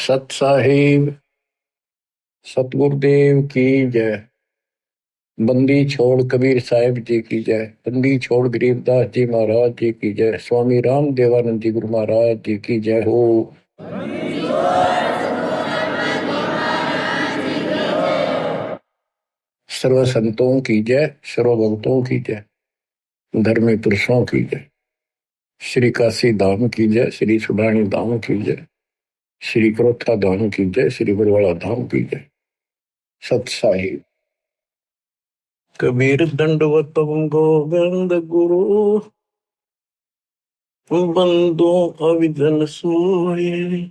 सत साहिब सतगुरुदेव की जय। बंदी छोड़ कबीर साहिब जी की जय। बंदी छोड़ गरीबदास जी महाराज जी की जय। स्वामी राम देवानंद जी गुरु महाराज जी की जय हो। सर्व संतों की जय, सर्व भक्तों की जय, धर्मी पुरुषों की जय। श्री काशी धाम की जय, श्री सुडानी धाम की जय, श्री क्रोथा धाम की जय, श्री बरवाड़ा धाम की जय। सत साहिब कबीर दंडवतम गोविंद गुरु बंदो अविजन सोए।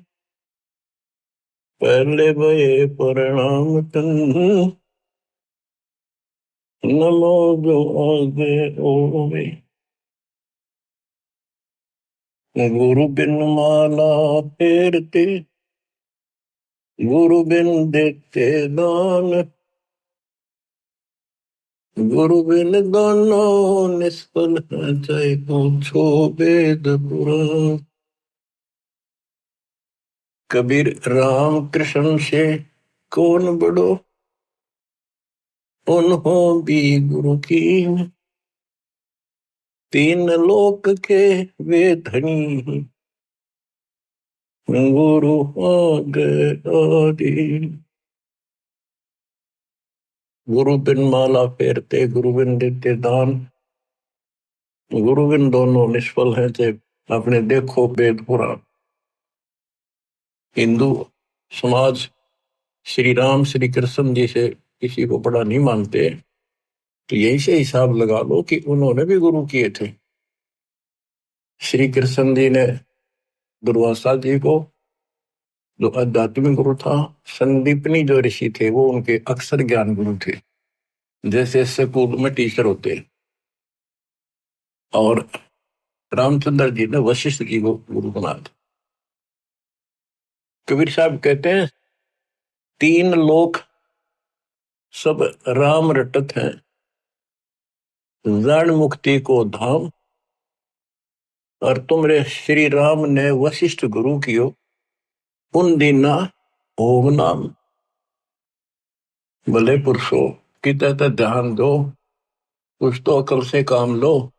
पहले भये प्रणाम तन नमो जो आगे ओवे। गुरु बिन माला फेरते, गुरु बिन देते दान, गुरु बिन दोनों निष्फल है, चाहे पूछो वेद पुराण। कबीर राम कृष्ण से कौन बड़ो, उन्हों भी गुरु की। तीन लोक के वे धनी, गुरु आगे आदि। गुरु बिन माला फेरते, गुरु बिन देते दान, गुरु बिन दोनों निष्फल है, चाहे अपने देखो वेद पुराण। हिंदू समाज श्री राम श्री कृष्ण जी से किसी को बड़ा नहीं मानते, तो यही से हिसाब लगा लो कि उन्होंने भी गुरु किए थे। श्री कृष्ण जी ने दुर्वासा जी को, जो आध्यात्मिक गुरु था, संदीपनी जो ऋषि थे वो उनके अक्षर ज्ञान गुरु थे, जैसे स्कूल में टीचर होते। और रामचंद्र जी ने वशिष्ठ जी को गुरु बनाया था। कबीर साहब कहते हैं तीन लोक सब राम रटत हैं, जन मुक्ति को धाम। और तुमरे श्री राम ने वशिष्ठ गुरु कियो, उन दीना ओम नाम। भले पुरुषो किते तो ध्यान दो, कुछ तो अकल से काम लो।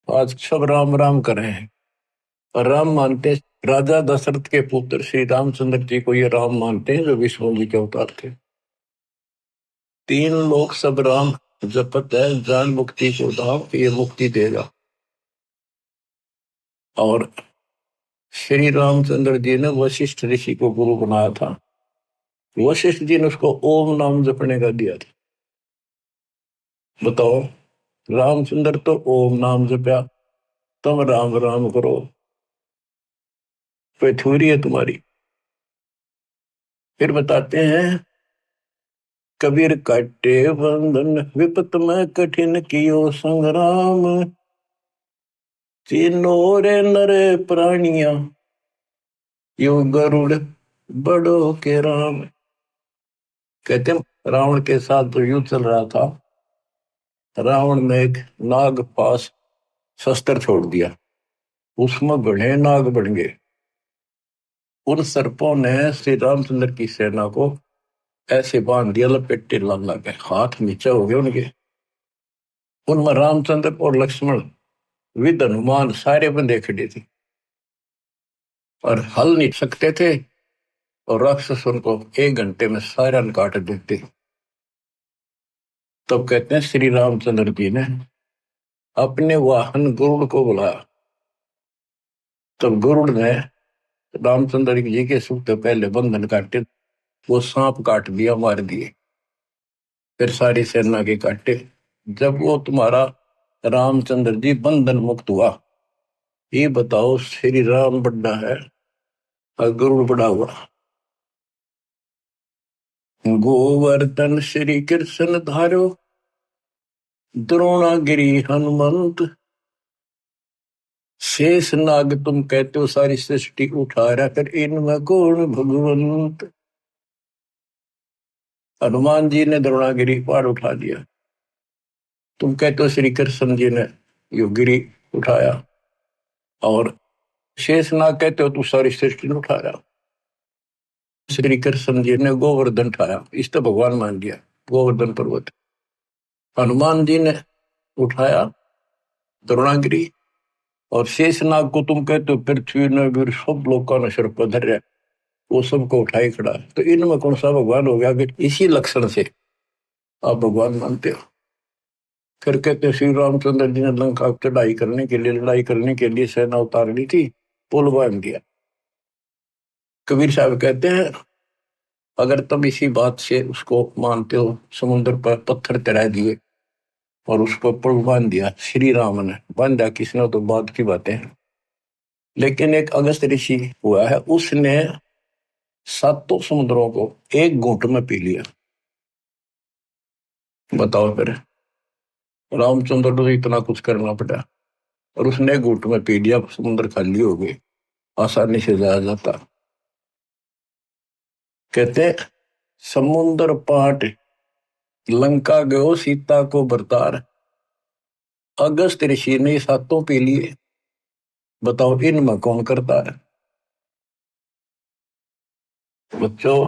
आज सब राम राम कर रहे हैं, और राम मानते राजा दशरथ के पुत्र श्री रामचंद्र जी को ये राम मानते हैं जो विष्णु जी के अवतार थे। तीन लोग सब राम जपत है, जान मुक्ति को धाम, ये मुक्ति देगा। और श्री रामचंद्र जी ने वशिष्ठ ऋषि को गुरु बनाया था। वशिष्ठ जी ने उसको ओम नाम जपने का दिया था। बताओ, रामचंद्र तो ओम नाम जपया, तुम राम राम करो, कोई थोड़ी है तुम्हारी। फिर बताते हैं कबीर काटे बंधन, विपत में कठिन कियो संग्राम। तीनों रे नरे प्राणिया, यो गरुड़ बड़ो के राम। कहते हैं रावण के साथ जो युद्ध चल रहा था, रावण ने एक नाग पास शस्त्र छोड़ दिया, उसमें घने नाग बन गए। उन सर्पों ने श्री रामचंद्र की सेना को ऐसे बांध दिया, लपेटे लगे, हाथ नीचे हो गए उनके। उनमें रामचंद्र और लक्ष्मण विद हनुमान सारे बंदे खड़े थे, और हल नहीं सकते थे, और राक्षस उनको 1 घंटे में सारा काट देते। तब कहते हैं श्री रामचंद्र जी ने अपने वाहन गरुड़ को बुलाया। तब गरुड़ ने रामचंद्र जी के सुख से पहले बंधन काटे, वो सांप काट दिया, मार दिए। फिर सारी सेना के काटे। जब वो तुम्हारा रामचंद्र जी बंधन मुक्त हुआ, ये बताओ श्री राम बड़ा है और गरुड़ बड़ा हुआ। गोवर्धन श्री कृष्ण धारो, द्रोणागिरी हनुमंत। शेष नाग तुम कहते हो सारी सृष्टि उठा रहा कर, इनमें कौन भगवंत। हनुमान जी ने द्रोणागिरी पहाड़ उठा दिया, तुम कहते हो श्री कृष्ण जी ने यो गिरी उठाया। और शेष नाग कहते हो तू सारी सृष्टि उठा रहा। श्री कृष्ण जी ने गोवर्धन उठाया, इस तो भगवान मान लिया गोवर्धन पर्वत। हनुमान जी ने उठाया द्रोणागिरी, और शेषनाग को तुम कहते हो पृथ्वी ने भी सब लोगों ने सिर पर धर, वो सबको उठाई खड़ा। तो इनमें कौन सा भगवान हो गया? कि इसी लक्षण से आप भगवान मानते हो। फिर कहते हैं श्री रामचंद्र जी ने लंका चढ़ाई करने के लिए, लड़ाई करने के लिए सेना उतार ली थी, पुल बांध दिया। कबीर साहब कहते हैं अगर तुम इसी बात से उसको मानते हो, समुद्र पर पत्थर तैरा दिए और उसको पुल बांध दिया, श्री राम ने बांधा, किसने तो बात की बातें हैं। लेकिन एक अगस्त ऋषि हुआ है, उसने सातों समुद्रों को एक घूंट में पी लिया। बताओ फिर, रामचंद्र को इतना कुछ करना पड़ा और उसने एक घूंट में पी लिया, समुद्र खाली हो गए, आसानी से जाया जाता। कहते समुद्र पाट लंका गयो सीता को बरतार, अगस्त ऋषि ने सातों पी लिए। बताओ इनमें कौन करता है? बच्चों,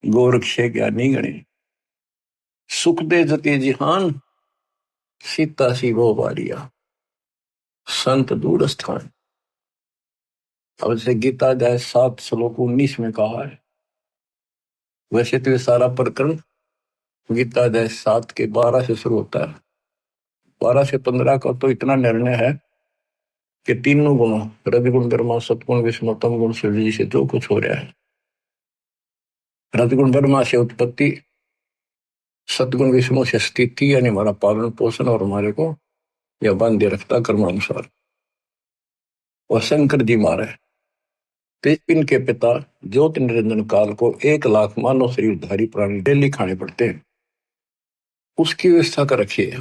गोरक्ष ज्ञानी गणे, सुख दे जति जिहान, सीता सी वो बारिया, संत दूर स्थान। अब से गीता अध्याय 7 श्लोक 19 में कहा है। वैसे तो ये सारा प्रकरण गीता अध्याय 7 के 12 से शुरू होता है। 12 से 15 का तो इतना निर्णय है कि तीनों गुणों, रजगुण ब्रह्मा सतगुण विष्णु तम गुण शिव जी से जो कुछ हो रहा है, रजगुण ब्रह्मा से उत्पत्ति, सतगुण विष्णु से स्थिति यानी हमारा पालन पोषण और हमारे को यह बांधे रखता कर्मानुसार, और शंकर जी मारे तो इनके पिता ज्योति निरंजन काल को 1 लाख मानव शरीरधारी प्राणी डेली खाने पड़ते हैं, उसकी व्यवस्था कर रखी है।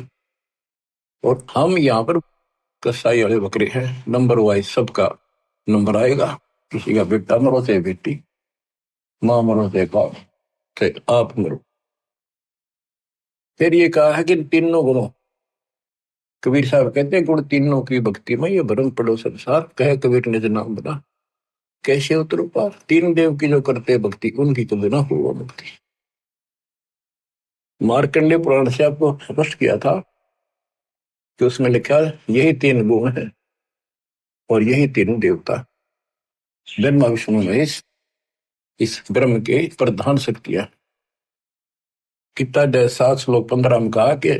और हम यहाँ पर कसाई वाले बकरे हैं, नंबर वाइज सबका नंबर आएगा, किसी का बेटा मरो चाहे बेटी, माँ मरो चाहे बाप, चाहे आप मरो। फिर ये कहा है कि तीनों गुणों, कबीर साहब कहते हैं गुण तीनों की भक्ति में ये भरम पड़ो संसार, कहे कबीर ने नाम बना, कैसे उतरो पार। तीन देव की जो करते भक्ति, उनकी तो बिना हुआ भक्ति। मार्कंडेय पुराण से आपको स्पष्ट किया था कि उसमें लिखा यही 3 गुण है और यही तीनों देवता, ब्रह्मा विष्णु महेश, इस ब्रह्म के प्रधान शक्तियां। गीता अध्याय 7 श्लोक 15 में कहा कि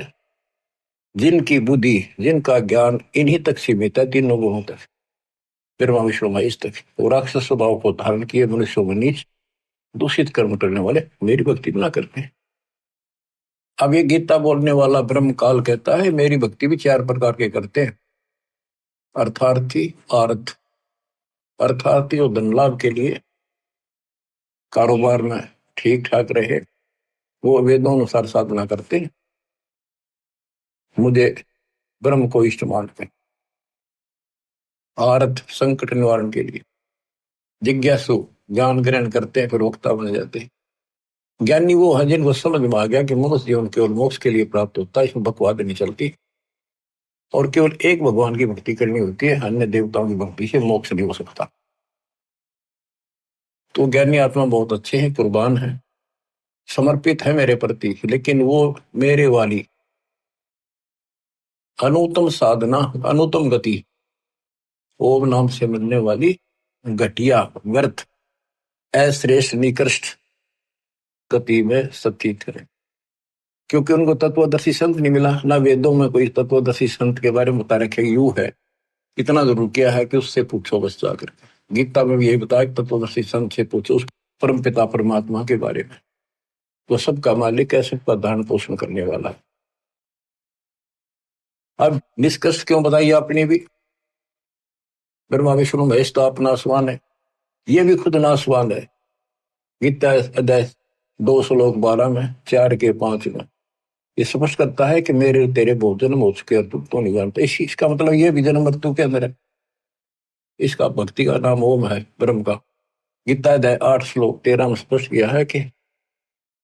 जिनकी बुद्धि, जिनका ज्ञान इन्हीं तक सीमित है, तीनों गुणों तक, ब्रह्मा विष्णु महेश तक, वो राक्षस स्वभाव को धारण किए मनुष्यों में नीच दूषित कर्म करने वाले मेरी भक्ति ना करते हैं। अब ये गीता बोलने वाला ब्रह्म काल कहता है मेरी भक्ति भी 4 प्रकार के करते हैं। अर्थार्थी, अर्थार्थी और धन लाभ के लिए, कारोबार में ठीक ठाक रहे, वो वेदों अनुसार साधना करते हैं, मुझे ब्रह्म को इष्ट मानते हैं। आर्थ, संकट निवारण के लिए, जिज्ञासु, ज्ञान ग्रहण करते हैं फिर वक्ता बन जाते हैं। ज्ञानी वो है जिनको समझ में आ गया कि मनुष्य जीवन केवल मोक्ष के लिए प्राप्त होता है, इसमें बकवाद नहीं चलती, और केवल एक भगवान की भक्ति करनी होती है, अन्य देवताओं की भक्ति से मोक्ष नहीं हो सकता। तो ज्ञानी आत्मा बहुत अच्छे हैं, कुर्बान है, समर्पित है मेरे प्रति, लेकिन वो मेरे वाली अनुत्तम साधना, अनुत्तम गति, ओम नाम से मिलने वाली घटिया व्यर्थ अश्रेष्ठ निकृष्ट गति में सतीत है। क्योंकि उनको तत्वदर्शी संत नहीं मिला, ना वेदों में कोई तत्वदर्शी संत के बारे में बता रखे यू है, इतना जरूर किया है कि उससे पूछो बस जाकर। गीता में भी यही बताया कि तत्वदर्शी संत से पूछो उस परम पिता परमात्मा के बारे में, वो सबका मालिक है, सबका धारण पोषण करने वाला है। अब निष्कर्ष क्यों बताइए आपने भी, ब्रह्मा विष्णु महेश तो आप नासवान है, ये भी खुद नासवान है। गीता अध्याय 2 श्लोक 12 में, 4 के 5 में ये स्पष्ट करता है कि मेरे तेरे बहुत जन्म हो चुके और तुम तो नहीं जानते। इसका मतलब ये भी जन्म मृत्यु के अंदर है। इसका भक्ति का नाम ओम है, ब्रह्म का। गीता अध्याय 8 श्लोक 13 में स्पष्ट किया है कि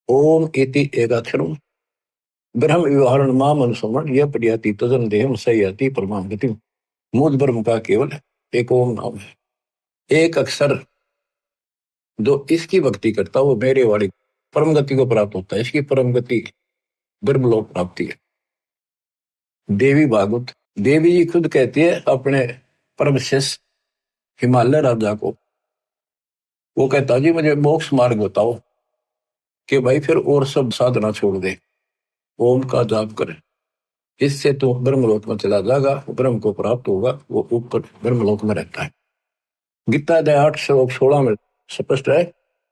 ओम इति एकाक्षरम ब्रह्म व्यवहारण माम अनुसमण यह प्रयाति तजन देहम सयाति परमाम गति। मूल ब्रह्म का केवल एक ओम नाम है, एक अक्षर जो इसकी भक्ति करता वो मेरे वाली परम गति को प्राप्त होता है। इसकी परम गति ब्रह्मलोक प्राप्ति है। देवी भागवत, देवी जी खुद कहती है अपने परम शिष्य हिमालय राजा को, वो कहता जी मुझे मोक्ष मार्ग बताओ, कि भाई फिर और सब साधना छोड़ दे, ओम का जाप करे, इससे तो ब्रह्मलोक में चला जाएगा, ब्रह्म को प्राप्त होगा, वो ऊपर ब्रह्मलोक में रहता है। गीता अध्याय 8 श्लोक 16 में स्पष्ट है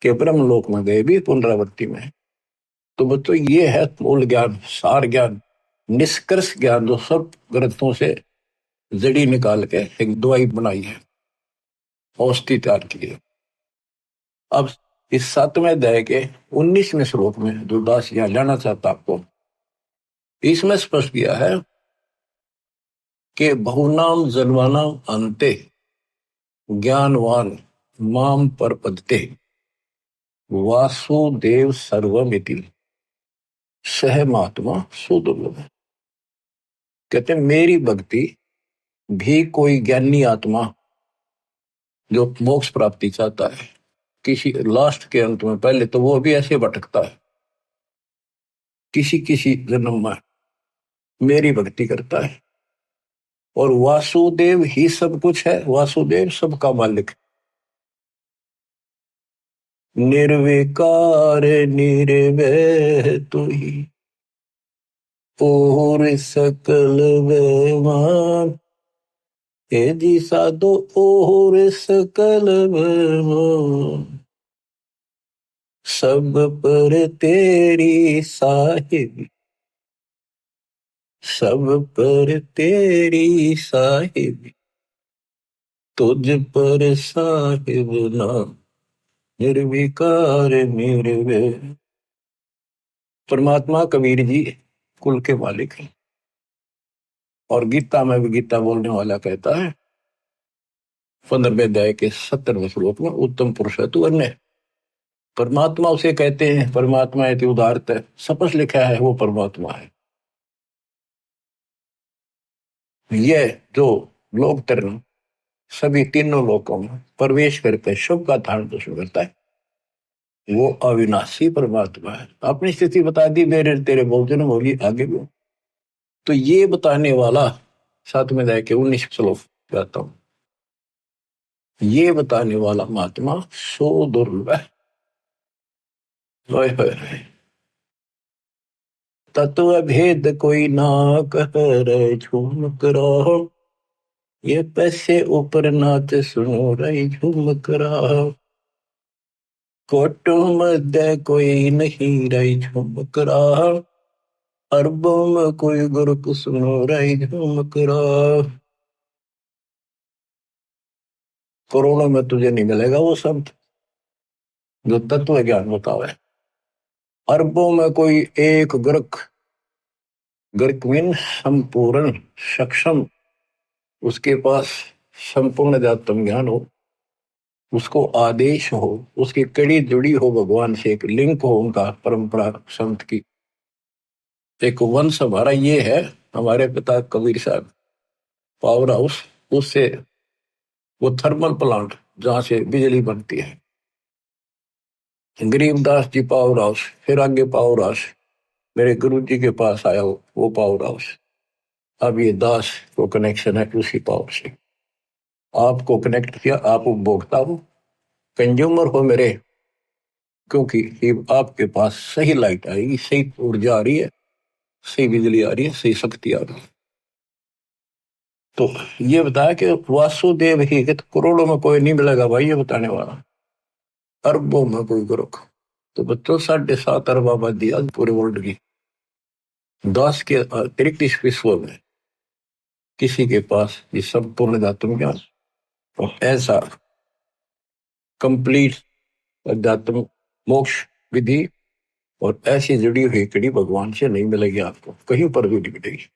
कि ब्रह्मलोक में गए भी पुनरावृत्ति में है। तो बच्चों ये है मूल ज्ञान, सार ज्ञान, निष्कर्ष ज्ञान, जो सब ग्रंथों से जड़ी निकाल के एक दवाई बनाई है, औषधि तैयार की है। अब इस 7वें अध्याय के 19वें श्लोक में जो दास यहाँ जाना चाहता आपको, इसमें स्पष्ट किया है कि बहुनाम जन्मानाम अंते ज्ञानवान माम परपदते वासुदेव सर्वमिति सह महात्मा सुदुर्लभ। कहते मेरी भक्ति भी कोई ज्ञानी आत्मा जो मोक्ष प्राप्ति चाहता है किसी लास्ट के अंत में, पहले तो वो भी ऐसे भटकता है, किसी किसी जन्म में मेरी भक्ति करता है, और वासुदेव ही सब कुछ है, वासुदेव सबका मालिक, निर्विकार निर्भय तू ही और सकल बेमान, हे जी साधो और सकल बेमान, सब पर तेरी साहिब, सब पर तेरी साहिब, तुझ पर साहिब नाम निर्विकार निर्भय। परमात्मा कबीर जी कुल के मालिक हैं, और गीता में भी गीता बोलने वाला कहता है 15वें अध्याय के 70वें श्लोक में, उत्तम पुरुष है तू अन्य। परमात्मा उसे कहते हैं, परमात्मा इति उदारत है, स्पष्ट लिखा है वो परमात्मा है। यह जो लोक तरण सभी तीनों लोकों में प्रवेश करके शुभ का धारण पोषण करता है, वो अविनाशी परमात्मा है। अपनी स्थिति बता दी, मेरे तेरे बहुजन होगी आगे भी। तो ये बताने वाला 7वें अध्याय के 19 श्लोक कहता हूं, ये बताने वाला महात्मा सो दुर्लभ है। तत्व भेद कोई ना कह रहे झूम करो, ये पैसे ऊपर नाच सुनो रही झूम करा, कोटों मध्य कोई नहीं रही झूम करा, अरबों में कोई गुरु सुनो रही झूम करा। करोड़ों में तुझे नहीं मिलेगा वो शब्द जो तत्व ज्ञान बतावे। अरबों में कोई एक गुरक, गुरक मीन संपूर्ण सक्षम, उसके पास संपूर्ण अध्यात्म ज्ञान हो, उसको आदेश हो, उसकी कड़ी जुड़ी हो भगवान से, एक लिंक हो उनका परंपरा संत की, एक वंश हमारा ये है। हमारे पिता कबीर साहब पावर हाउस, उससे वो थर्मल प्लांट जहां से बिजली बनती है, गरीबदास जी पावर हाउस, फिर आगे पावर हाउस मेरे गुरु जी के पास आया हो, वो पावर हाउस। अब ये दास को कनेक्शन है उसी पावर से, आपको कनेक्ट किया, आप उपभोक्ता हो, कंज्यूमर हो मेरे, क्योंकि आपके पास सही लाइट आएगी, सही ऊर्जा आ रही है, सही बिजली आ रही है, सही शक्ति आ रही है। तो ये बताया कि वासुदेव ही, कि करोड़ों में कोई नहीं मिलेगा भाई, ये बताने वाला, अरबों में कोई गुरु। तो बच्चों 7.5 अरब आबादी आज पूरे वर्ल्ड की, 10 के अतिरिक्त इस विश्व में किसी के पास ये संपूर्ण अध्यात्म ज्ञान और ऐसा कंप्लीट अध्यात्म मोक्ष विधि और ऐसी जुड़ी हुई कड़ी भगवान से नहीं मिलेगी, आपको कहीं पर भी नहीं मिलेगी।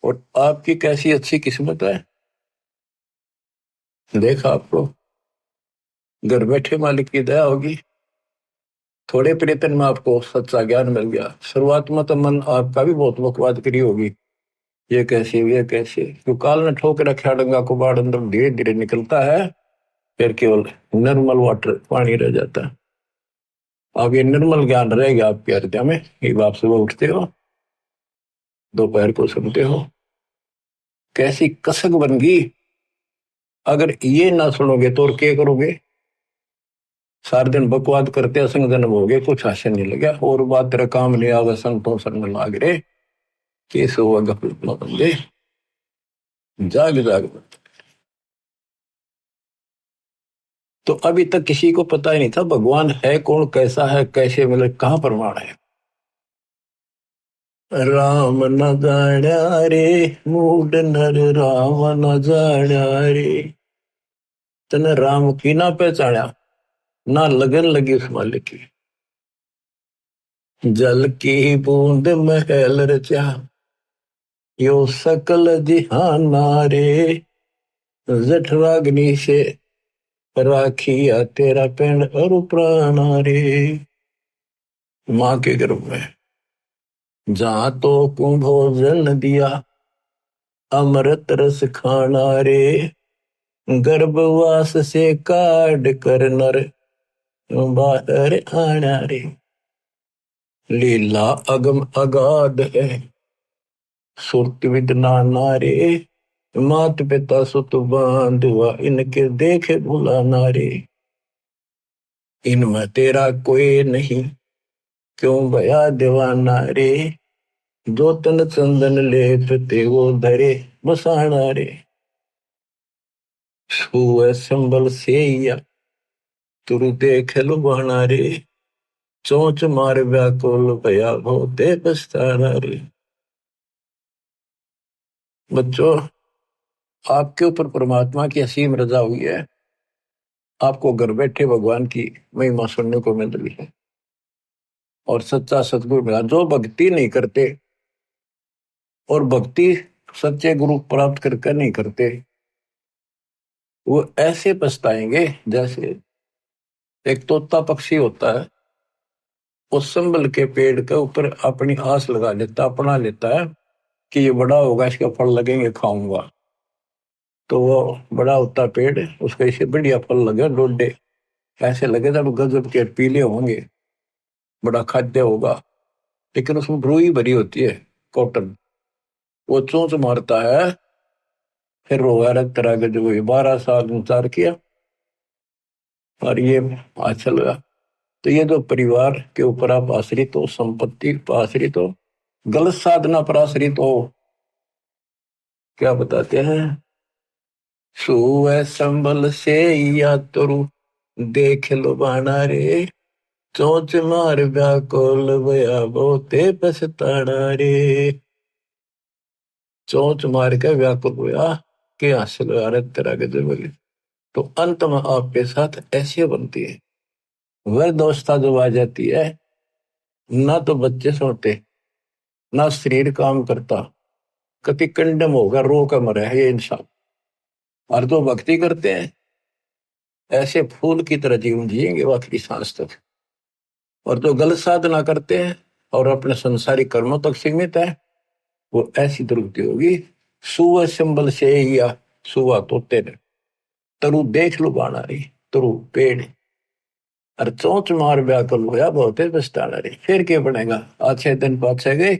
और आपकी कैसी अच्छी किस्मत है, देखा आपको घर बैठे मालिक की दया होगी, थोड़े प्रयत्न में आपको सच्चा ज्ञान मिल गया। शुरुआत में तो मन आपका भी बहुत बकवाद करी होगी, ये कैसे, ये कैसे, क्यों काल ने ठोक रखा डंगा को बाढ़ अंदर धीरे धीरे निकलता है, फिर केवल निर्मल वाटर पानी रह जाता है। अब ये निर्मल ज्ञान रहेगा आपके हृदय में। एक आप सुबह उठते हो, दोपहर को सुनते हो, कैसी कसक बन गई। अगर ये ना सुनोगे तो और क्या करोगे? सारे दिन बकवाद करते असंग जन्म हो गए, कुछ हासिल नहीं लगा, और बात तेरा काम नहीं आवे, संतों शरण लाग रे, केस हुआ गफलत न बंदे, जाग जाग। तो अभी तक किसी को पता ही नहीं था भगवान है कौन, कैसा है, कैसे मिले, कहाँ प्रमाण है। राम न जाण्या रे मूड नर, राम न जाण्या रे। तने राम की ना पहचाना, ना लगन लगी उस मालिक की। जल की बूंद महल रचा, यो सकल जिहाना रे। जठराग्नि से राखिया तेरा पेड़ और प्राणा रे। माँ के गर्भ में जहां तो को भोजन दिया, अमृत रस खाना रे। गर्भवास से काट कर नर बाहर आना रे। लीला अगम अगाध है, सुरत विद नाना रे। मात पिता सुत बांधवा, इनके देखे भुलाना रे। इनमें तेरा कोई नहीं, क्यों भया दीवाना रे। जो तन चंदन लेप ते वो धरे बसाना रे। छुए संबल से या तुरु देख लुभाना रे। चोंच मार व्याकुल भया होते पछताना रे। बच्चों, आपके ऊपर परमात्मा की असीम रजा हुई है। आपको घर बैठे भगवान की महिमा सुनने को मिल रही है, और सच्चा सतगुरु मिला। जो भक्ति नहीं करते, और भक्ति सच्चे गुरु प्राप्त करके नहीं करते, वो ऐसे पछताएंगे जैसे एक तोता पक्षी होता है, उस संबल के पेड़ के ऊपर अपनी आस लगा लेता, अपना लेता है कि ये बड़ा होगा, इसके फल लगेंगे, खाऊंगा। तो वो बड़ा होता पेड़, उसको इसे बढ़िया फल लगे, डोडे ऐसे लगे जब गजब के पीले होंगे, बड़ा खाद्य होगा। लेकिन उसमें रुई भरी होती है, कॉटन। वो चोंच मारता है, फिर रोगा रख तरह के, जो 12 साल इंतजार किया और ये अच्छा लगा। तो ये जो परिवार के ऊपर आप आश्रित हो, संपत्ति पर आश्रित हो, गलत साधना पर आश्रित हो, क्या बताते हैं? सुए संबल से या तुरु देख लो बाना रे। चोंच मार व्याकुल भया बहुते पछताना रे। चोंच मार के व्याकुल हुआ कि हासिल तरह के जब, तो अंत में आपके साथ ऐसी बनती है। वह दोस्ता जो आ जाती है, ना तो बच्चे सोते, ना शरीर काम करता, कति कंडम होगा, रो कर मरे है ये इंसान। और जो भक्ति करते हैं, ऐसे फूल की तरह जीवन जिएंगे आखिरी सांस तक। और जो गलत साधना करते हैं और अपने संसारिक कर्मों तक सीमित है, वो ऐसी दुर्गति होगी। सुअ संबल से या सुआ तोते ने, तरु देख लो बाना रही, तरु पेड़। और चोंच मार व्याकुल होया बहुते पछताना रे। फिर क्या बनेगा? अच्छे दिन पाछे गए,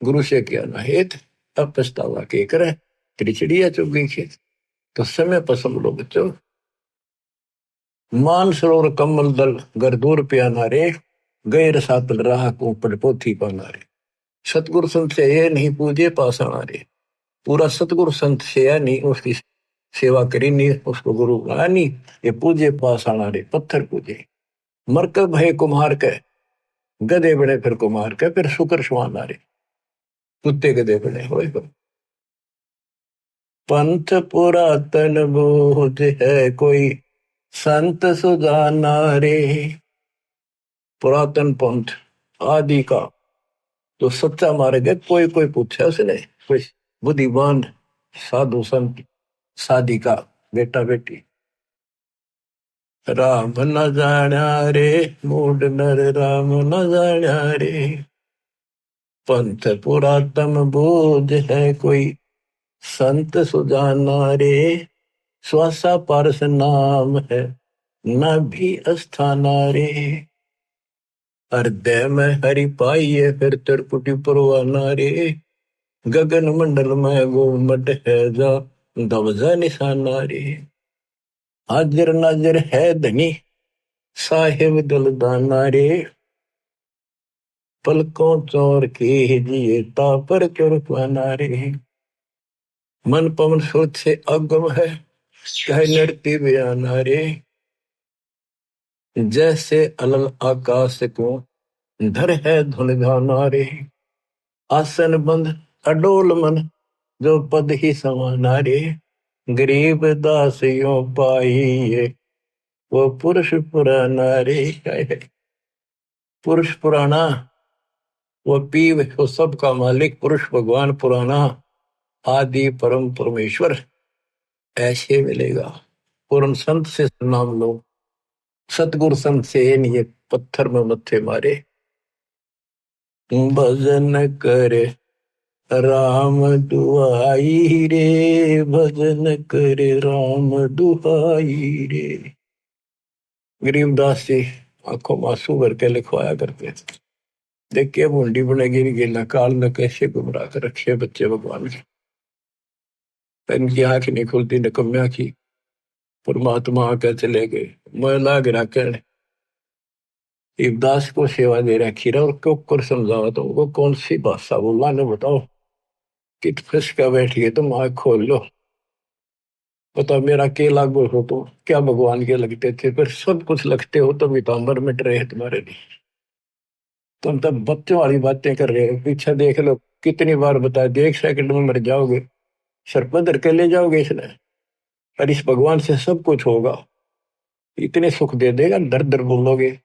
गुरु से किया ना हेत, अब पछतावा के करे, तेरी चिड़िया चुग गई खेत। तो समय पसंद लो बच्चों। मान सरोवर कमल दल घर दूर प्याना रे। गए रसातल राह को पड़ पोथी पाना रे। सतगुरु संत से ये नहीं पूजे पासाना रे। पूरा सतगुरु संत से या नहीं उसकी सेवा करी नहीं, उसको गुरु बनाया नहीं, ये पूजे पासाना रे, पत्थर पूजे। मरकब भय कुम्हार के, गधे बड़े फिर कुम्हार के, फिर शुक्र सुहाना रे, कुत्ते गधे बड़े हो। पंथ पुरातन बोध है कोई, संत सुजाना रे। पुरातन पंथ आदि का तो सच्चा मार्ग है, कोई कोई पूछा उसने, कोई बुद्धिमान साधु संत साधिका बेटा बेटी। राम न जाण्या रे मूड नर, राम न जाण्या रे। पंथ पुरातन बोध है कोई, संत सुजाना रे। श्वासा पारस नाम है न भी अस्थाना रे। हृदय में हरि पाइये फिर त्रिपुटी परवाना रे। गगन मंडल में गोमट है जा दबजा निशाना रे। हाजिर नाजिर है धनी साहिब दलदाना रे। पलकों चौर के जिए तापर चुरपाना रे। मन पवन सोच से अगम है कह नृत्य बयाना रे। जैसे अलल आकाश को धर है धुन गाना रे। आसन बंद अडोल मन जो पद ही समाना रे। गरीब दास यो पाइये वो पुरुष पुराना रे। पुरुष पुराना वो पीव वो सबका मालिक पुरुष भगवान पुराना आदि परम परमेश्वर ऐसे मिलेगा। पूर्ण संत से नाम लो। सतगुरु संत से नहीं पत्थर में मत्थे मारे। भजन करे राम दुआई रे। भजन करे राम दुआई रे। गरीबदास जी आंखों में आंसू भर के लिखवाया करते थे। देखिए बूंदी बनेगी गेला काल ने कैसे गुमराह कर रखे बच्चे भगवान के। इनकी आंख नहीं खुलती निकम्या की। परमात्मा आकर चले गए मैं लाग रखने इब्दास को सेवा दे रखी रहा और क्यों कर समझावा तो उनको कौन सी भाषा बोला ने बताओ। कित फंस का बैठ गए तुम आंख खोल लो। बताओ मेरा के लागू हो तो क्या भगवान के लगते थे फिर सब कुछ लगते हो तो वितांबर मिट रहे तुम्हारे लिए। तुम तब बच्चों वाली बातें कर रहे हो। पीछे देख लो कितनी बार बता दिया 1 सेकंड में मर जाओगे। सर पधर के ले जाओगे इसने। और इस भगवान से सब कुछ होगा। इतने सुख दे देगा दर दर बोलोगे।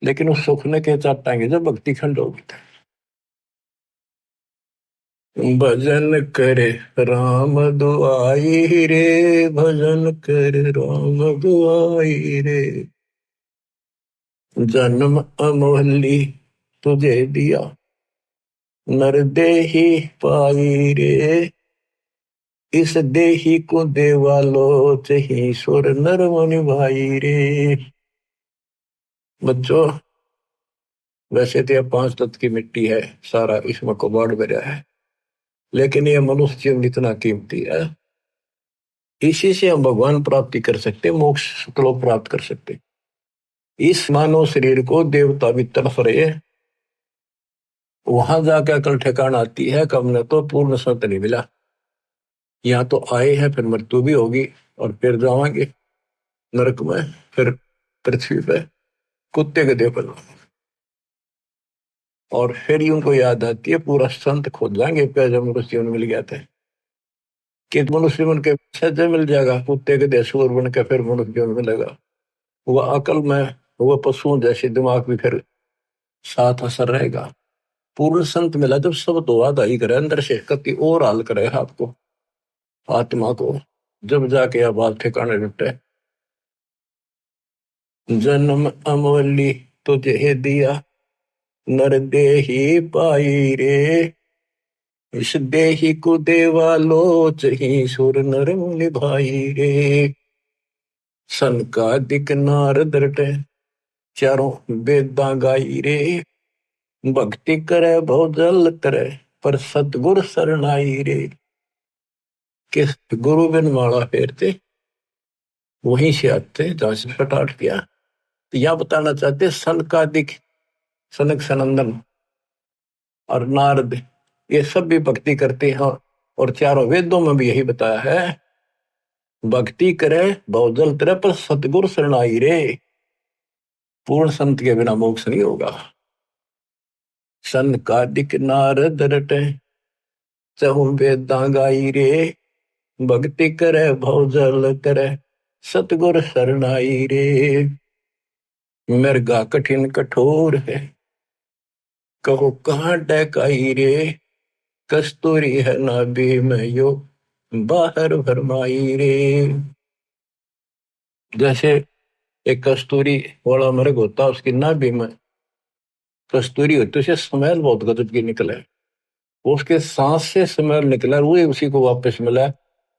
लेकिन उस सुख ने क्या चाटाएंगे जब भक्ति खंड होगी। भजन करे राम दुआई रे। भजन करे राम दुआई रे। जन्म अमोहली तुझे दिया नर देही पाई रे। इस देही को देवालो चही सुर नर मुनि भाई रे। बच्चों वैसे तो यह 5 तत्व की मिट्टी है सारा इसमें कबाड़ भरा है। लेकिन यह मनुष्य जीवन इतना कीमती है। इसी से हम भगवान प्राप्ति कर सकते मोक्ष सुखलोक प्राप्त कर सकते। इस मानव शरीर को देवता भी तरफ रहे वहां जाकर अकल ठिकाना आती है कब न तो पूर्ण सत्य नहीं मिला। यहाँ तो आए हैं फिर मृत्यु भी होगी और फिर जावांगे नरक में फिर पृथ्वी पे कुत्ते के देव और फिर ही उनको याद आती है पूरा संत खोज जाएंगे जब मनुष्य मिल गया था कि मनुष्य बन के सज्जन मिल जाएगा कुत्ते के देशूर बन के फिर मनुष्य मिलेगा। वह अकल में वह पशुओं जैसे दिमाग भी फिर साथ असर रहेगा। पूर्ण संत मिला जब सब तो आदाई करे अंदर से कति और हाल करे आपको आत्मा को जब जाके यह बात ठिकाने जुटे। जन्म अमोली तुझे दिया नर देही पाई रे। इस देही को देवा लोच ही सुर नर मुनि भाई रे। सन का दिक नार दरटे चारों वेदा गाई रे। भक्ति करे भोजल करे पर सतगुर शरणाई रे। किस गुरु बिन माला फेरते वहीं से आते जहां से पटाट किया। तो यह बताना चाहते सन का दिक सनक सनंदन और नारद ये सब भी भक्ति करते हैं और चारों वेदों में भी यही बताया है भक्ति करे भोजल करे पर सतगुर शरणाई रे। पूर्ण संत के बिना मोक्ष नहीं होगा। सन का दिक नारद रटे चहु वेदा गाई रे। भक्ति करे भोजल करे सतगुर शरणाई रे। मृगा कठिन कठोर है कहो कहाँ डकाई रे। कस्तूरी है नाभि में यो बाहर भरमाई रे। जैसे एक कस्तूरी वाला मृग होता उसकी नाभि में कस्तूरी होती उसे स्मेल बहुत गजब की निकले। उसके सांस से स्मेल निकला वो उसी को वापस मिला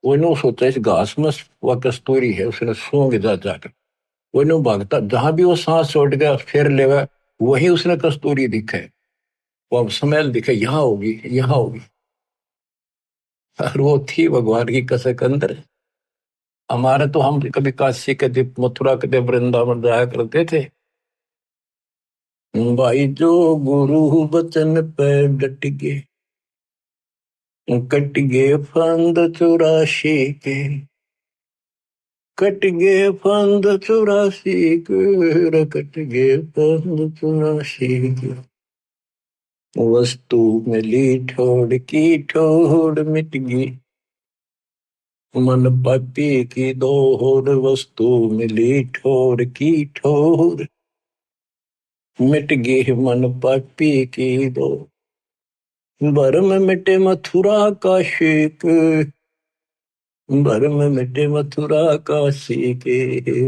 वो नो सोचा इस घास में वह कस्तूरी है, उसने सूंघ जा जाकर वो नो भागता, जहां भी वो सांस छोड़ गया फिर लेगा, वही उसने कस्तूरी दिखे, वो अब स्मेल दिखे, यहाँ होगी यहाँ होगी। और वो थी भगवान की कसक अंदर। हमारे तो हम कभी काशी के दीप, मथुरा के दीप, वृंदावन जाया करते थे भाई, जो गुरु बचन पे डट गए, कट गए फंद 84 के, कट गए फंद 84 के, कट गए फंद 84 के। वस्तु मिली ठोड़ की ठोड़ मिट गई, मन पापी की दोहर, वस्तु मिली ठोर की ठोर मिट गई, मन पापी की दो, भरम मिटे मथुरा का शेक, भरम मिटे मथुरा का सीके,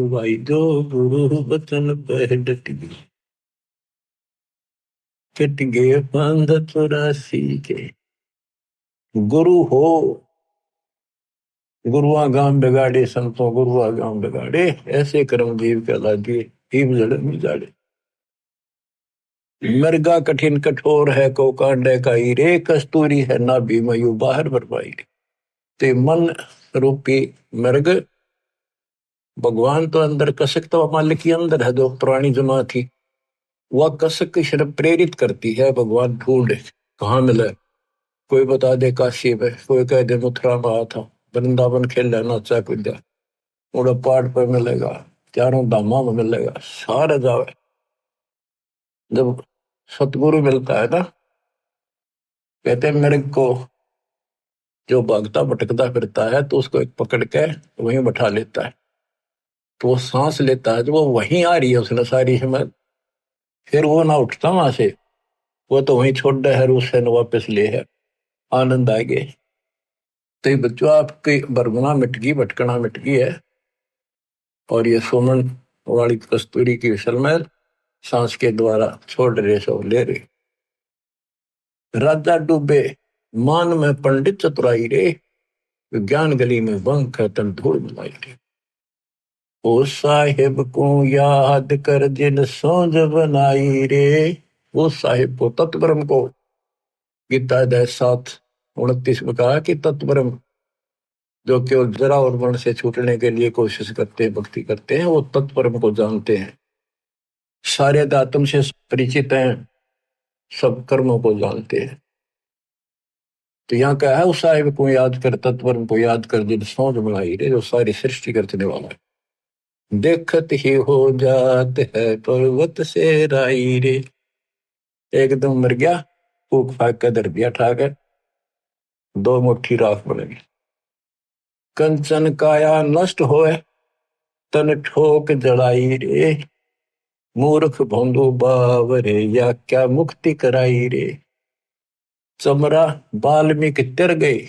भाई जो गुरु बचन पे डट गई, कट गए फंद 84 के। गुरु हो, गुरुआ गांव बिगाड़े संतों, गुरुआ गांव बिगाड़े, ऐसे कर्मजीव कहला दिए, जीव जड़ में जाड़े। मृगा कठिन कठोर है, को कांडे का रे, कस्तूरी है ना भी मयू बाहर बरपाई। ते मन रूपी मृग, भगवान तो अंदर, कसक तो मालिक के अंदर है, जो पुरानी जमा थी, वह कसक की शर्म प्रेरित करती है, भगवान ढूंढे कहाँ मिले, कोई बता दे काशी में, कोई कह दे मथुरा में आया था, वृंदावन खेल नाचा कूदा, उड़ा पहाड़ पर मिलेगा, चारों धामा में मिलेगा, सारे जावे। जब सतगुरु मिलता है ना, कहते मेरे को जो भागता भटकता फिरता है, तो उसको एक पकड़ के वहीं बैठा लेता है, तो वो सांस लेता है, तो वो वहीं आ रही है उसने सारी हिम्मत, फिर वो ना उठता वहां से, वो तो वहीं छोड़ दे है, उससे न वापस ले है, आनंद आ गए। तो ये बच्चों आपकी बरगुना मिट गई, भटकना मिट गई है, और ये सोमन वाली कस्तूरी की विशलमैल सांस के द्वारा छोड़ रहे, सो ले रहे। राजा डूबे मान में पंडित चतुराई रे, विज्ञान गली में बंक है तन धूल मिलाई रे। ओ साहिब को याद कर जिन सोज बनाई रे, वो साहिब को, तत्वरम को, गीता अध्याय 7:29 में कहा कि तत्वरम, जो केवल जरा और वर्ण से छूटने के लिए कोशिश करते हैं, भक्ति करते हैं, वो तत्परम को जानते हैं, सारे आत्म से परिचित हैं, सब कर्मों को जानते हैं। तो यहाँ क्या है, उस साहिब को याद कर, तत्परम को याद कर जिन सोच बनाई रे, जो सारी सृष्टि करने वाला है। देखत ही हो जात है पर्वत से राई रे, एकदम मर गया, फूक फाक कर दर दिया ठाकर, 2 मुट्ठी राख बनेगी। कंचन काया नष्ट होए, तन ठोक जड़ाई रे, मूर्ख भोंदू बावरे, या क्या मुक्ति कराई रे। चमरा बाल्मीकि तिर गई,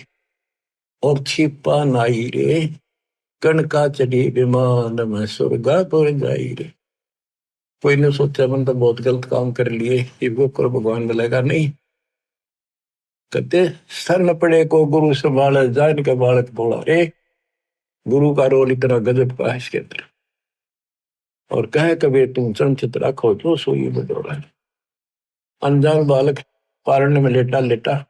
और छिपा नाई रे, कणका चढ़ी विमान में स्वर्गापुर जाई रे। कोई ने सोचा मन तो बहुत गलत काम कर लिए, ये वो कर भगवान मिलेगा नहीं। कहते सर न पड़े को गुरु संभाले, जान के बालक बोला रे, गुरु का रोल इतना गजब का है इसके अंदर। और कहे कबीर तुम चंचित रखो जो सोई बदौड़ा है। अनजान बालक पारने में लेटा लेटा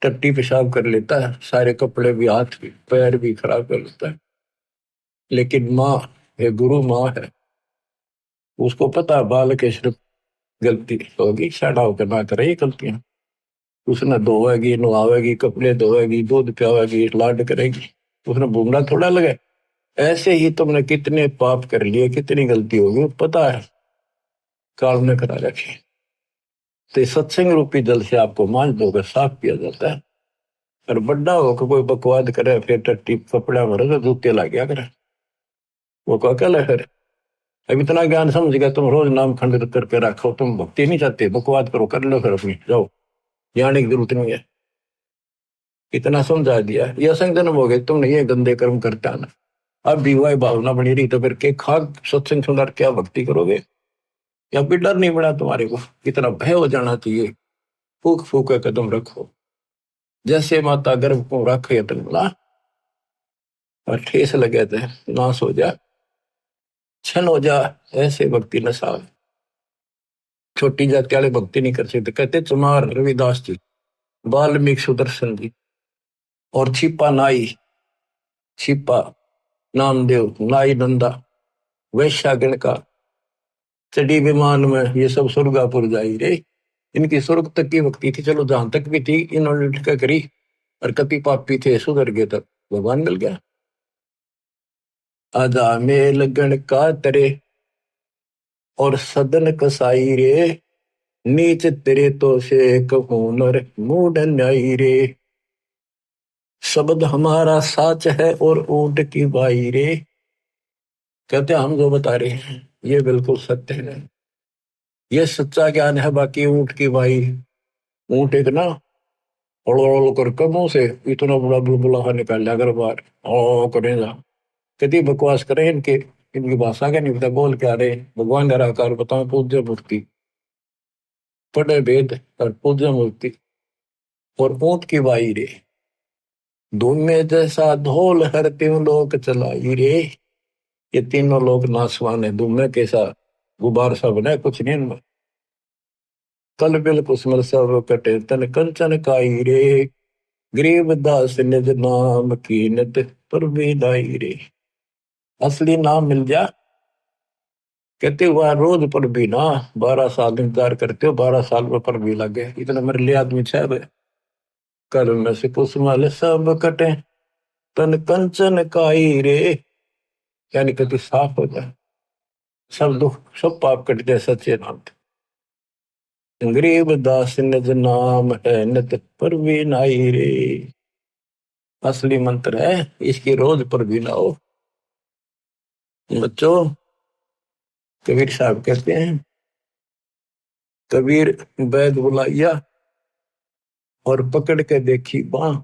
टट्टी पेशाब कर लेता है, सारे कपड़े भी, हाथ भी, पैर भी खराब कर लेता है, लेकिन माँ है, गुरु माँ है, उसको पता है बालक है सिर्फ गलती होगी, साड़ा होकर ना करे ये गलतियां, उसने धोएगी, नहावेगी, कपड़े धोएगी, दूध पियावेगी, लाड करेगी, उसने भूमना थोड़ा लगे। ऐसे ही तुमने कितने पाप कर लिए, कितनी गलती होगी, पता है, काल ने करा रखी। तो सत्संग रूपी जल से आपको मांझ धोकर साफ किया जाता है। और बड्डा होकर कोई बकवाद करे, फिर टट्टी कपड़ा भरे तो जूते ला गया करे, वो को अकल है। फिर अब इतना ज्ञान समझ गया, तुम रोज नाम खंडित करके रखो, तुम भक्ति नहीं चाहते, बकवाद करो, कर लो, फिर अपनी जाओ, जाने की जरूरत नहीं है, इतना समझा दिया। ये असंग जन्म हो गए, तुमने ये गंदे कर्म करते आना, अब विवाह भावना बनी रही, तो फिर के खाक सत्संग सुनकर क्या भक्ति करोगे, या फिर डर नहीं बना तुम्हारे को, इतना भय हो जाना चाहिए। फूक फूक कदम रखो, जैसे माता गर्भ को रखे तनला, और ठेस लगे थे, नाश हो जा, छन हो जा, ऐसे भक्ति न साव। छोटी जाति वाले भक्ति नहीं कर सकते। कहते चमार रविदास जी, वाल्मीकि सुदर्शन जी, और छिपा नाई, छिपा नामदेव, नाई नंदा, वैश्यागण का, चढ़ी विमान में, ये सब स्वर्गापुर जाई रे। इनकी स्वर्ग तक की भक्ति थी, चलो जहां तक भी थी इन्होंने क्या करी, और कति पापी थे सुधर गए तक भगवान मिल गया। आजा मेल गण का तरे और सदन कसाई रे, नीच तेरे तो से कहूनर मूड न्यायी रे। शब्द हमारा साच है और ऊंट की बाई रे। कहते हम जो बता रहे हैं ये बिल्कुल सत्य है, ये सच्चा ज्ञान है। बाकी ऊंट की बाई, ऊंट एक ना ओल कर मुंह से इतना बड़ा बुलबुला निकाल लिया अगर बार ओ करेगा, कितनी बकवास करें इनके, इनकी भाषा का नहीं पता बोल क्या रहे। भगवान निराकार बताओ, पूज्य मूर्ति, पढ़े वेद और पूज्य मूर्ति और ऊंट की बाई रे। धूम में जैसा ढोल हर तीनों लोग चलाई रे। ये तीनों लोग नासवान है, धूम में कैसा गुबार सा बना कुछ नहीं इनमें। कल बिल कुसमल सब कटे तन कंचन काई रे, गरीब दास निज नाम कीनत पर बेदाई रे। असली नाम मिल जा, कहते हुआ रोज पर भी ना, 12 साल इंतजार करते हो, 12 साल में पर भी लगे, इतना मेरे लिए आदमी छह। कल में से कुसमल सब कटे तन कंचन काई रे, यानी कति साफ हो जाए, सब दुख सब पाप कट जाए सच्चे नाम से। गरीब दास निज नाम है नित पर भी नाई रे। असली मंत्र है, इसकी रोज पर भी ना हो। बच्चों, कबीर साहब कहते हैं, कबीर बैद बुलाइया और पकड़ के देखी बां,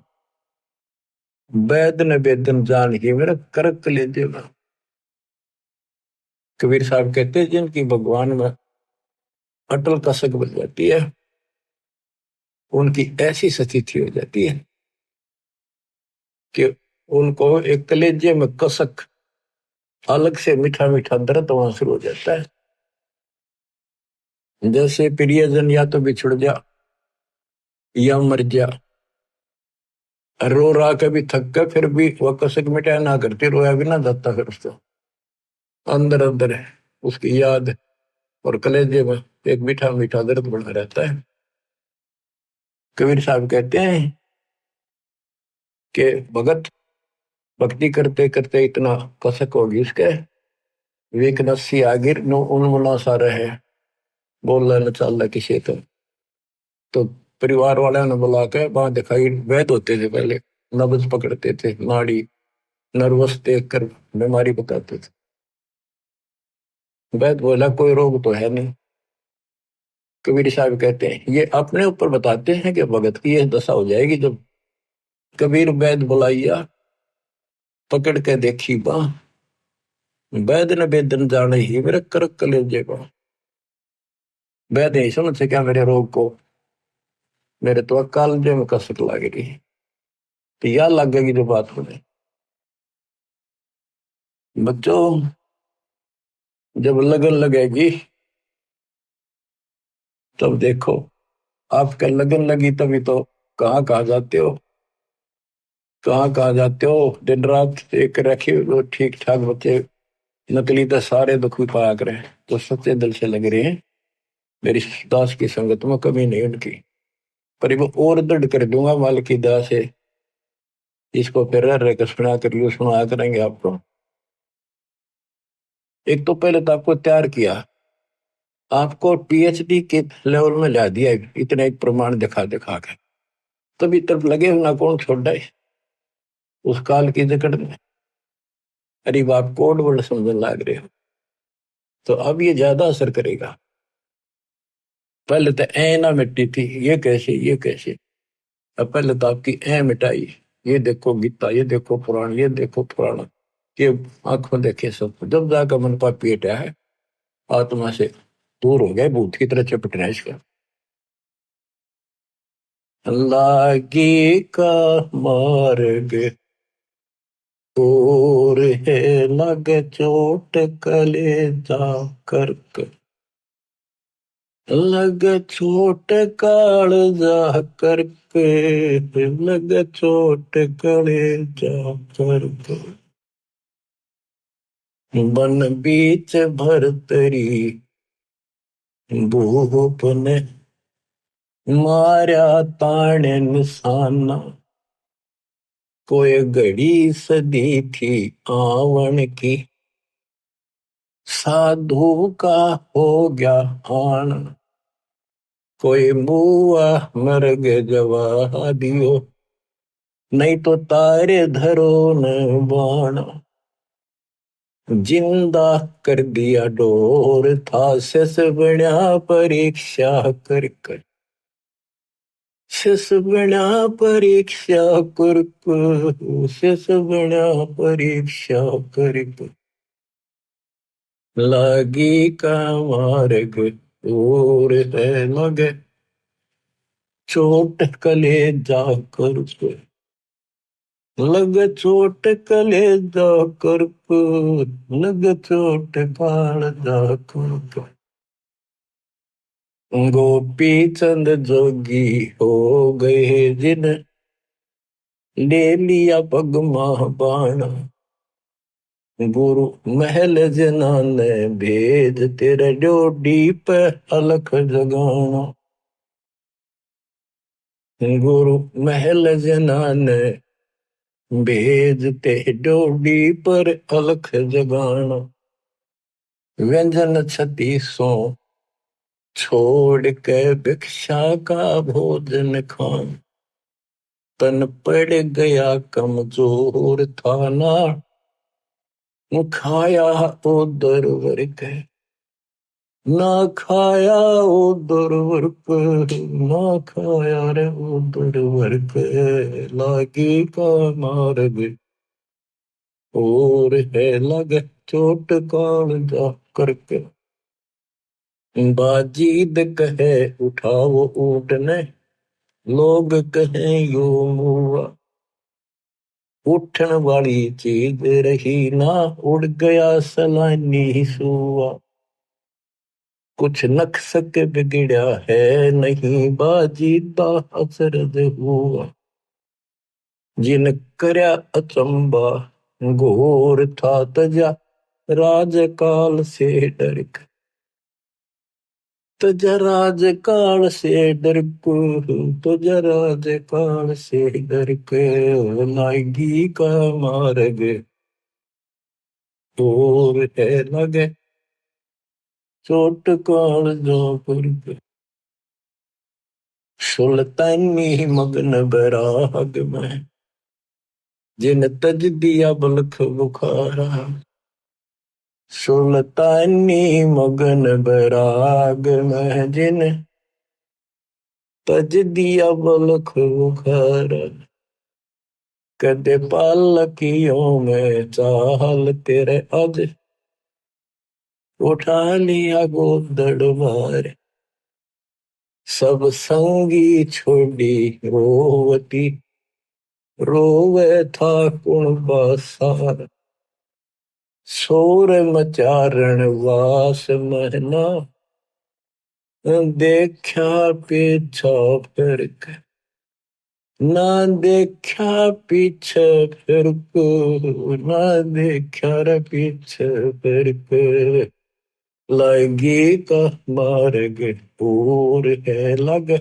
बैद ने बेदन जान ही मेरा करक ले देगा। कबीर साहब कहते हैं जिनकी भगवान में अटल कसक बन जाती है, उनकी ऐसी स्थिति हो जाती है कि उनको एक कलेजे में कसक, अलग से मीठा मीठा दर्द वहां शुरू हो जाता है। जैसे प्रियजन या तो बिछुड़ जा या मर जा, रो रहा कभी थक कर, फिर भी वह कसक मिटाया ना करती, रोया भी ना जाता, फिर उसको अंदर अंदर है उसकी याद और कलेजे में एक मीठा मीठा दर्द बना रहता है। कबीर साहब कहते हैं कि भगत भक्ति करते करते इतना कसक होगी उसके, वेक नस्सी आगिर नो उन्मना सा रहे, बोल न चल किसी तो परिवार वाले ने बुला के वहां दिखाई, वैद होते थे पहले, नब्ज पकड़ते थे, नाड़ी नर्वस देख कर बीमारी बताते थे। वैद बोला कोई रोग तो है नहीं। कबीर साहब कहते हैं ये अपने ऊपर बताते हैं कि भगत की यह दशा हो जाएगी जब कबीर वैद बुलाइया पकड़ के देखी बां, वैद ने बेदन जाने ही मेरे करक कलेजे को। वैद नहीं समझ सका मेरे रोग को, मेरे तो कालजे में कसक लग रही, तो यह लगेगी जो बात होने। बच्चों, जब लगन लगेगी तब देखो, आपका लगन लगी तभी तो कहाँ कहाँ जाते हो, कहाँ कहाँ जाते हो। दिन रात एक रखे वो ठीक ठाक बच्चे, नकली तो सारे दुखी पाया करें, तो सच्चे दिल से लग रहे हैं मेरी दास की संगत में कमी नहीं उनकी। पर वो और दृढ़ कर दूंगा माल की दया से, इसको फिर रह कर सुना कर लू, सुना करेंगे आपको। एक तो पहले तो आपको तैयार किया, आपको पीएचडी के लेवल में ला दिया, इतना एक प्रमाण दिखा दिखा के, तभी तब लगे ना कौन छोड़ है उस काल की जकड़ में। अरे आप कोड वर्ड समझने लग रहे हो तो अब ये ज्यादा असर करेगा। पहले तो ए ना मिट्टी थी, ये कैसे ये कैसे, अब पहले तो आपकी ए मिटाई। ये देखो गीता, ये देखो पुराण, ये देखो पुराण, ये आंखों देखे सब, जब जाकर मन पर पेट है, आत्मा से दूर हो गए, भूत की तरह चपट रहे इसका। लागी का मार्ग और है लगे चोट कलेजा करके, लगे चोट कालजा करके, लगे चोट कलेजा करके। बन बीच भरतरी भूप ने मारा ताने निशाना, कोई घड़ी सदी थी आवन की, साधु का हो गया आना। कोई बुआ मर गए जवा दियो, नहीं तो तारे धरो न बाणा। जिंदा कर दिया डोर था शेष बना परीक्षा कर कर, शेष बना परीक्षा कर कर, शेष बना परीक्षा कर कर। लागी का मार्ग और है लगे चोट कलेजा कर कर, लग चोट कलेजा कर कर, लग चोट कालजा कर कर। गोपी चंद जोगी हो गए जिन ले लिया पगमा बाणा, गुरु महल जना ने भेद तेरे डोडी पे अलख जगाना। गुरु महल जना ने भेद ते डोडी पर अलख जगाना। व्यंजन छत्तीसों छोड़ के भिक्षा का भोजन खान, तन पड़ गया कमजोर था ना, खाया उधर वर्ग, ना खाया उधर वर्ग, ना खाया रे उधर वर्ग। लागी का मार्ग और है लगे चोट कालजा करके। बाजीद कहे उठाओ ऊँटने, लोग कहे यो मुआ, उठन वाली चीज रही ना, उड़ गया सलानी सुआ। कुछ नक्सक बिगड़ा है नहीं, बाजीदा अचरज हुआ। जिन करया अचंबा घोर था तजा, राजकाल से डर के, तजा राजकाल से डर को, तजा राजकाल से डर के। लागी का मार्ग और है लगे चोट कालजा पर के। सुल्तानी मगन बराग में, जिन तज दिया बलख बुखारा। सुल्तानी मगन बराग में, जिन तज दिया बलख बुखारा। कदे पालकियों में चाल तेरे अज, उठा लिया गोदड़ मार। सब संगी छोड़ी रोवती, रोवे था कुण बासार। शोर मचारण वास महना, देखा पीछा फिर के, ना देखा पीछे फिर को, ना देखा रे पीछे फिर के। लागी का मार्ग और है लग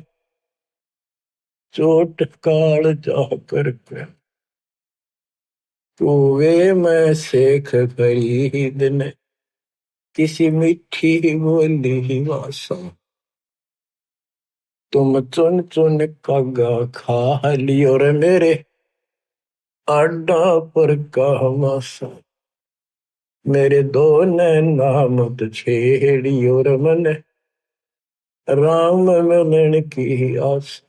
चोट काल जा करके। कुएं में शेख फरीद ने किसी मीठी बोली भाषा, तुम चुन चुन कागा खा लियो रे मेरे आडा पर का मासा। मेरे दो नैना मत छेड़ियो रे मन, राम मिलन की आस।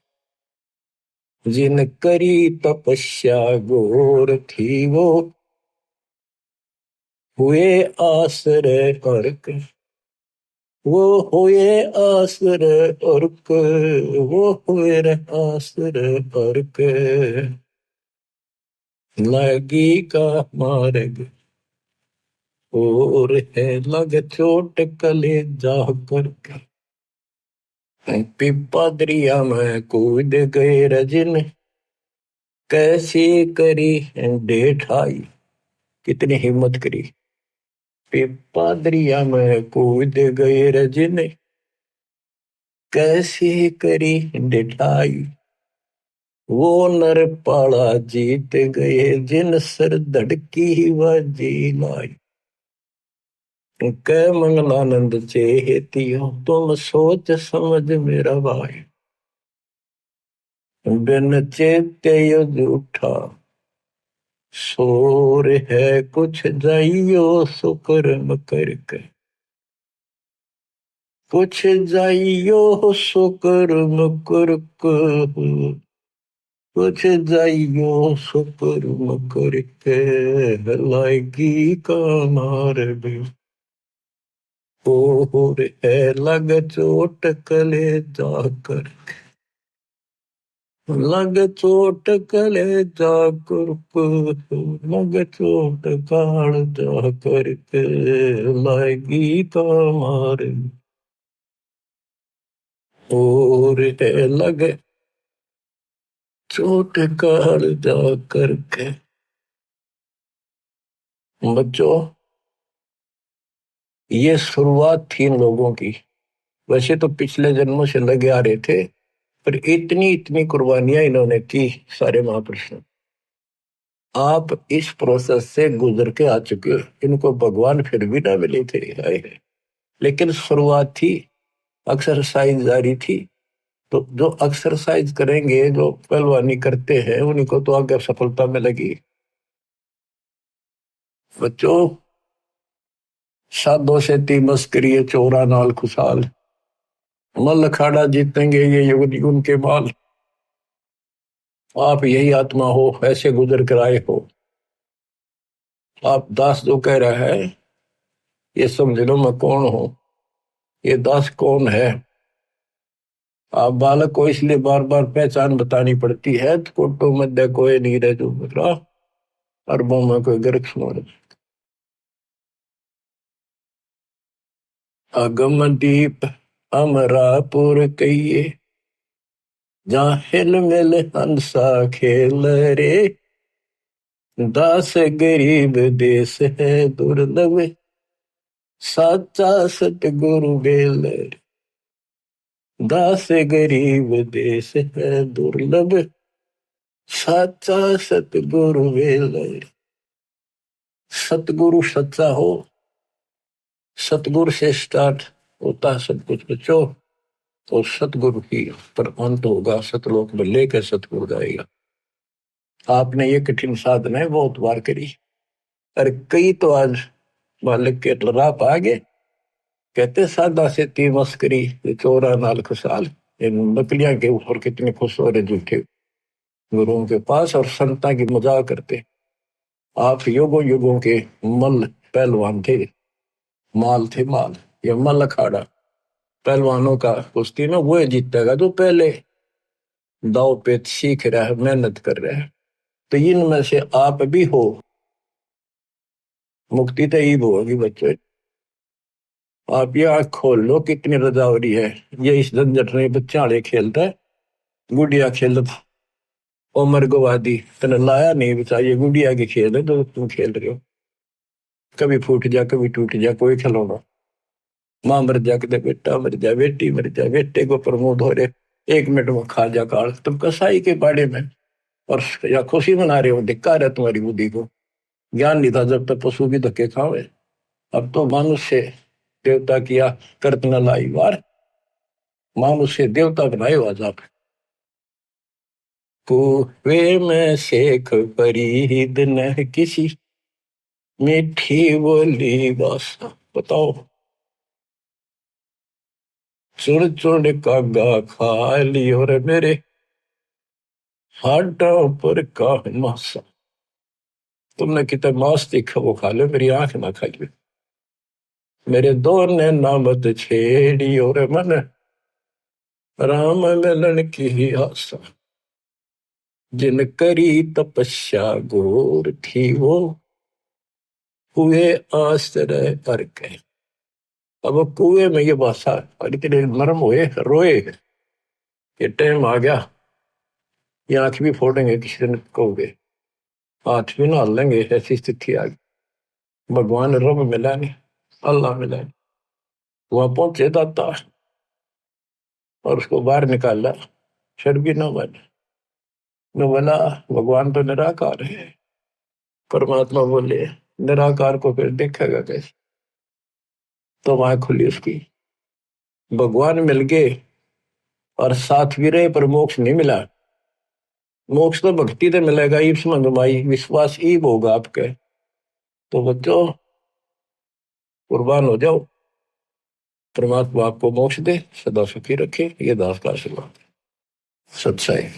जिन करी तपस्या घोर थी वो, हुए आश्रय अर्क, वो हुए आश्रय अर्क, वो हुए आश्रय अर्क। लगी का मार्ग और है लग चोट कले जा करके। पिपा दरिया में कूद गए रजन कैसे करी डेठाई। कितनी हिम्मत करी। पिपा दरिया में कूद गए रजन कैसे करी डेठाई। वो नर पाला जीत गए जिन सर धड़की व जी लाई। कै मंगलानंद चेतियो तुम सोच समझ मेरा भाई। बिन चेते झूठा शोर है कुछ जाइयो सुकर्म करके। कुछ जाइयो सुकर्म करके। कुछ जाइयो सुकर्म करके लाएगी का मार्ग और है लग चोट कले जाकर। लग चोट कले जाकर लग चोट काल जाकर के लाएगी का मार्ग और है लग चोट काल जाकर के। बच्चों ये शुरुआत थी इन लोगों की। वैसे तो पिछले जन्मों से लगे आ रहे थे पर इतनी इतनी कुर्बानियां इन्होंने की सारे महापुरुषों। आप इस प्रोसेस से गुजर के आ चुके। इनको भगवान फिर भी ना मिले थे आए। लेकिन शुरुआत थी एक्सरसाइज जारी थी। तो जो एक्सरसाइज करेंगे जो पहलवानी करते हैं उन्हीं को तो आगे सफलता मिलेगी। बच्चों साधो से ती मस्करी चोरा नाल खुशहाल। मल अखाड़ा जीतेंगे ये युग युग के बाल। आप यही आत्मा हो ऐसे गुजर कर आए हो। आप दास जो कह रहा है ये समझ लो मैं कौन हूं। ये दास कौन है। आप बालक को इसलिए बार बार पहचान बतानी पड़ती है। तो कोटो मध्य कोई नहीं रह जो मेरा अरबों में कोई गर्क सुन। अगम दीप अमरापुर कहिए जहाँ हिल मिल हंसा खेल रे। दास गरीब देश है दुर्लभ साचा सतगुरु बेल। दास गरीब देश है दुर्लभ साचा सतगुरु बेल। सतगुरु सच्चा हो। सतगुरु से स्टार्ट होता सब कुछ बच्चों। तो सतगुरु ही पर अंत होगा। सतलोक में लेकर सतगुरु जाएगा। आपने ये कठिन साधना बहुत बार करी और कई तो आज मालिक के राह आ गए। कहते सादा से ती मस्करी चोरा नाल खुशहाल। इन नकलियां के ऊपर कितने खुश हो रहे झूठे गुरुओं के पास और संता की मजाक करते। आप युगों युगों के मल पहलवान थे। माल थे माल। ये मल अखाड़ा पहलवानों का कुश्ती में वो जीतेगा जो पहले दाव पेच सीख रहा है मेहनत कर रहा है। तो इनमें से आप भी हो। मुक्ति तो ही होगी बच्चों। आप ये आंख खोल लो कितनी रजावरी है। ये इस झंझट में बच्चे आड़े खेलता है। गुड़िया खेलता उमर गवादी तने लाया नहीं बचा। ये गुड़िया के खेल है जो तुम खेल रहे हो। कभी फूट जा कभी टूट जा कोई खिलौना। माँ मर जा कदे बेटा मर जा बेटी मर जा बेटे को प्रमोद हो रहे 1 मिनट में खा जा काल। तुम कसाई के बाड़े में और या खुशी मना रहे हो। धिक्कार है तुम्हारी बुद्धि को। ज्ञान नहीं था जब तक पशु भी धक्के खावे। अब तो मनुष्य देवता किया करत न लाई वार। मनुष्य देवता बनाए आज आप। कुएं में शेख फरीद न किसी मीठी बोली बासा। बताओ चुन चुन कागा खा ली और मेरे हाडों पर का मासा। तुमने कितना मांस देखा वो खा लो मेरी आंख ना खाइए। मेरे दो ने नामत छेड़ी और मन राम मिलन की आशा। जिन करी तपस्या घोर थी वो हुए आश्रय कर के। अब वो कुएं में ये भाषा और इतने नरम हुए रोए ये टाइम आ गया, ये आंख भी फोड़ेंगे किसी दिन कहोगे, हाथ भी ना लेंगे, ऐसी स्थिति आ गई। भगवान रब मिला नहीं, अल्लाह मिला नहीं। वहां पहुंचे दाता और उसको बाहर निकाला, शर्बी न बने न बोला भगवान तो निराकार है। परमात्मा बोले निराकार को फिर देखेगा कैसे? तो वहां खुली उसकी, भगवान मिल गए और साथ भी रहे पर मोक्ष नहीं मिला। मोक्ष तो भक्ति से मिलेगा, ईब समझ भाई, विश्वास ईब होगा आपके। तो बच्चों कुर्बान हो जाओ, परमात्मा आपको मोक्ष दे, सदा सुखी रखे, ये दास का आशीर्वाद। सच्चाई।